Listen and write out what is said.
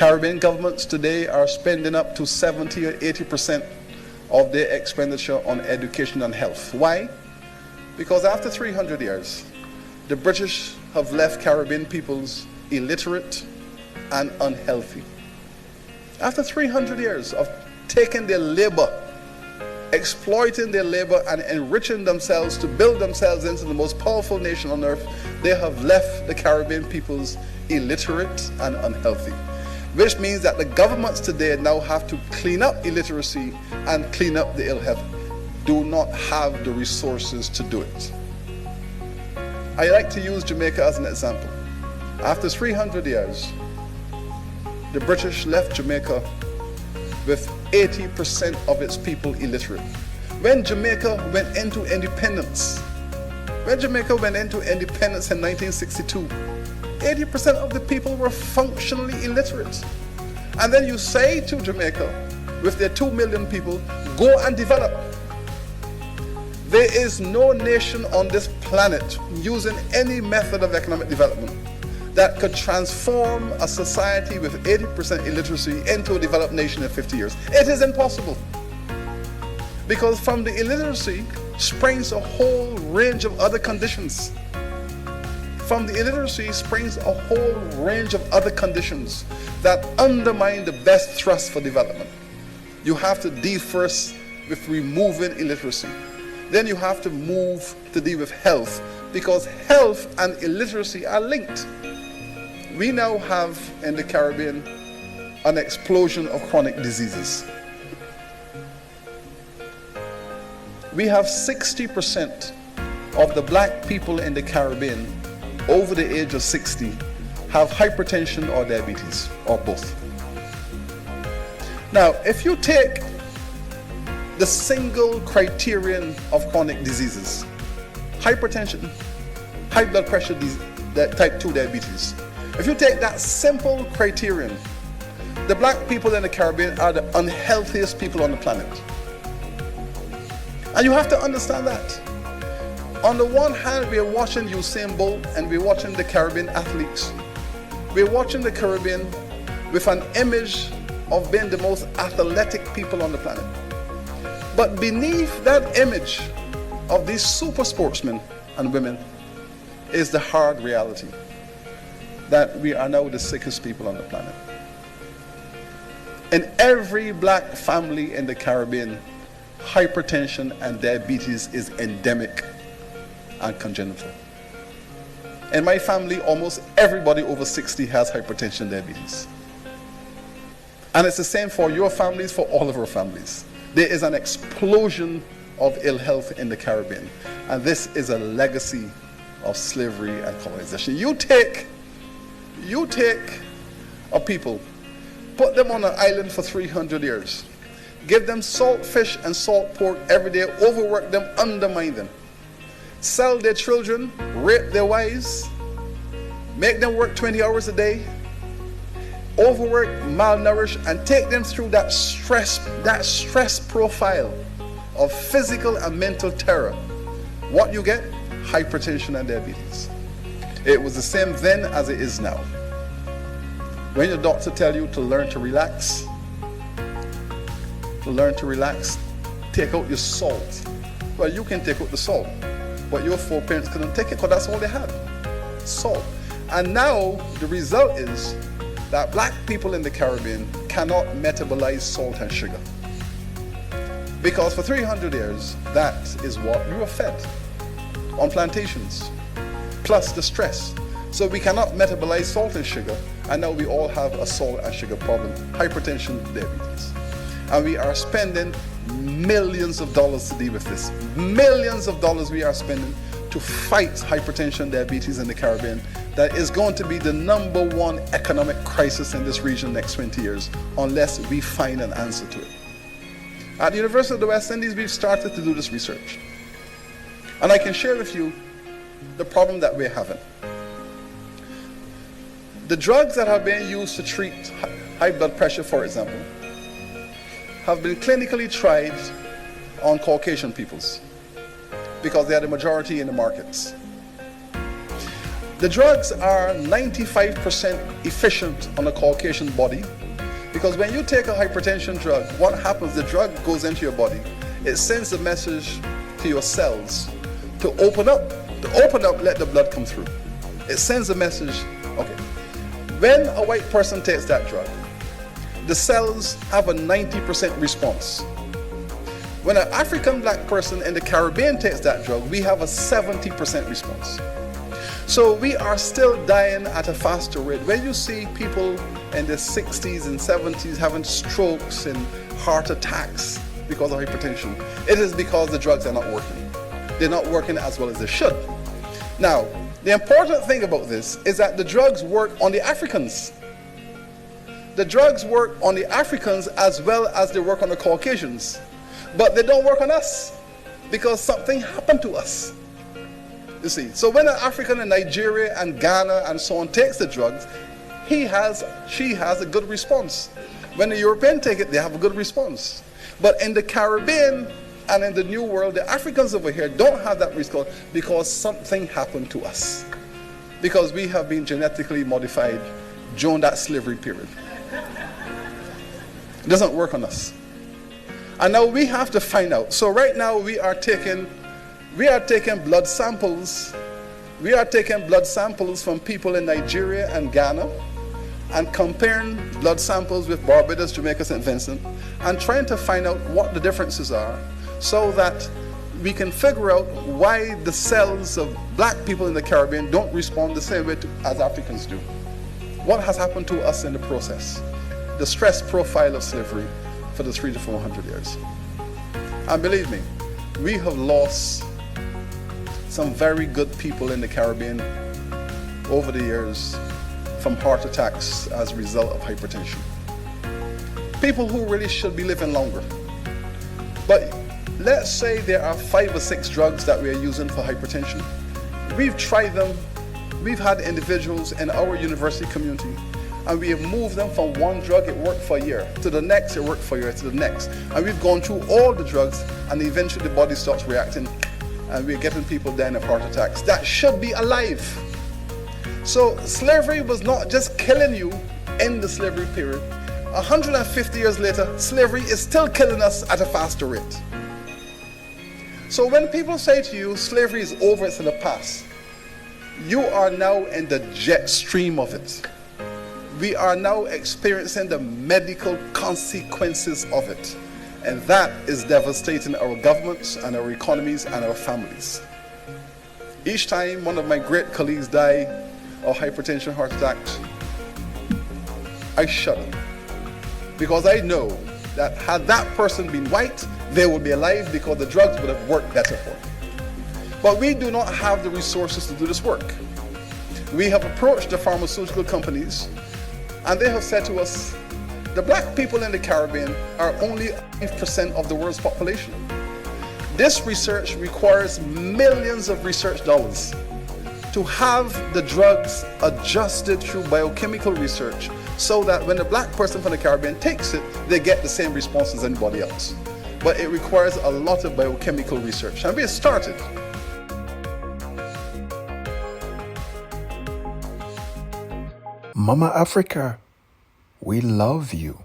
Caribbean governments today are spending up to 70 or 80% of their expenditure on education and health. Why? Because after 300 years, the British have left Caribbean peoples illiterate and unhealthy. After 300 years of taking their labor, exploiting their labor and enriching themselves to build themselves into the most powerful nation on earth, they have left the Caribbean peoples illiterate and unhealthy. Which means that the governments today now have to clean up illiteracy and clean up the ill health. Do not have the resources to do it. I like to use Jamaica as an example. After 300 years, the British left Jamaica with 80% of its people illiterate. When Jamaica went into independence, in 1962, 80% of the people were functionally illiterate. And then you say to Jamaica, with their 2 million people, go and develop. There is no nation on this planet using any method of economic development that could transform a society with 80% illiteracy into a developed nation in 50 years. It is impossible. Because from the illiteracy springs a whole range of other conditions. From the illiteracy springs a whole range of other conditions that undermine the best thrust for development. You have to deal first with removing illiteracy. Then you have to move to deal with health, because health and illiteracy are linked. We now have in the Caribbean an explosion of chronic diseases. We have 60% of the black people in the Caribbean over the age of 60 have hypertension or diabetes, or both. Now, if you take the single criterion of chronic diseases, hypertension, high blood pressure, type 2 diabetes, if you take that simple criterion, the black people in the Caribbean are the unhealthiest people on the planet. And you have to understand that. On the one hand, we are watching Usain Bolt and we're watching the Caribbean athletes. We're watching the Caribbean with an image of being the most athletic people on the planet. But beneath that image of these super sportsmen and women is the hard reality that we are now the sickest people on the planet. In every black family in the Caribbean, hypertension and diabetes is endemic and congenital. In my family, almost everybody over 60 has hypertension and diabetes. And it's the same for your families, for all of our families. There is an explosion of ill health in the Caribbean. And this is a legacy of slavery and colonization. You take a people, put them on an island for 300 years, give them salt fish and salt pork every day, overwork them, undermine them, sell their children, rape their wives, make them work 20 hours a day, overwork, malnourish, and take them through that stress profile of physical and mental terror. What you get? Hypertension and diabetes. It was the same then as it is now. When your doctor tells you to learn to relax, take out your salt. Well, you can take out the salt, but your foreparents couldn't take it because that's all they had, salt. And now the result is that black people in the Caribbean cannot metabolize salt and sugar. Because for 300 years, that is what we were fed on plantations, plus the stress. So we cannot metabolize salt and sugar, and now we all have a salt and sugar problem, hypertension, diabetes. And we are spending millions of dollars to deal with this. Millions of dollars we are spending to fight hypertension, diabetes in the Caribbean. That is going to be the #1 economic crisis in this region next 20 years, unless we find an answer to it. At the University of the West Indies, we've started to do this research. And I can share with you the problem that we're having. The drugs that are being used to treat high blood pressure, for example, have been clinically tried on Caucasian peoples because they are the majority in the markets. The drugs are 95% efficient on the Caucasian body, because when you take a hypertension drug, what happens, the drug goes into your body. It sends a message to your cells to open up, let the blood come through. It sends a message, okay. When a white person takes that drug, the cells have a 90% response. When an African black person in the Caribbean takes that drug, we have a 70% response. So we are still dying at a faster rate. When you see people in their 60s and 70s having strokes and heart attacks because of hypertension, it is because the drugs are not working. They're not working as well as they should. Now, the important thing about this is that the drugs work on the Africans. The drugs work on the Africans as well as they work on the Caucasians. But they don't work on us because something happened to us. You see, so when an African in Nigeria and Ghana and so on takes the drugs, she has a good response. When the European take it, they have a good response. But in the Caribbean and in the New World, the Africans over here don't have that response because something happened to us. Because we have been genetically modified during that slavery period. It doesn't work on us. And now we have to find out. So right now we are taking blood samples. We are taking blood samples from people in Nigeria and Ghana and comparing blood samples with Barbados, Jamaica, St. Vincent, and trying to find out what the differences are so that we can figure out why the cells of black people in the Caribbean don't respond the same way as Africans do. What has happened to us in the process? The stress profile of slavery for the 300 to 400 years. And believe me, we have lost some very good people in the Caribbean over the years from heart attacks as a result of hypertension. People who really should be living longer. But let's say there are 5 or 6 drugs that we are using for hypertension. We've tried them. We've had individuals in our university community, and we have moved them from one drug, it worked for a year, to the next, it worked for a year, to the next. And we've gone through all the drugs, and eventually the body starts reacting, and we're getting people dying of heart attacks. That should be alive. So slavery was not just killing you in the slavery period. 150 years later, slavery is still killing us at a faster rate. So when people say to you, slavery is over, it's in the past, you are now in the jet stream of it. We are now experiencing the medical consequences of it. And that is devastating our governments and our economies and our families. Each time one of my great colleagues die of hypertension, heart attacks, I shudder. Because I know that had that person been white, they would be alive because the drugs would have worked better for them. But we do not have the resources to do this work. We have approached the pharmaceutical companies, and they have said to us, the black people in the Caribbean are only 5% of the world's population. This research requires millions of research dollars to have the drugs adjusted through biochemical research so that when a black person from the Caribbean takes it, they get the same response as anybody else. But it requires a lot of biochemical research, and we have started. Mama Africa, we love you.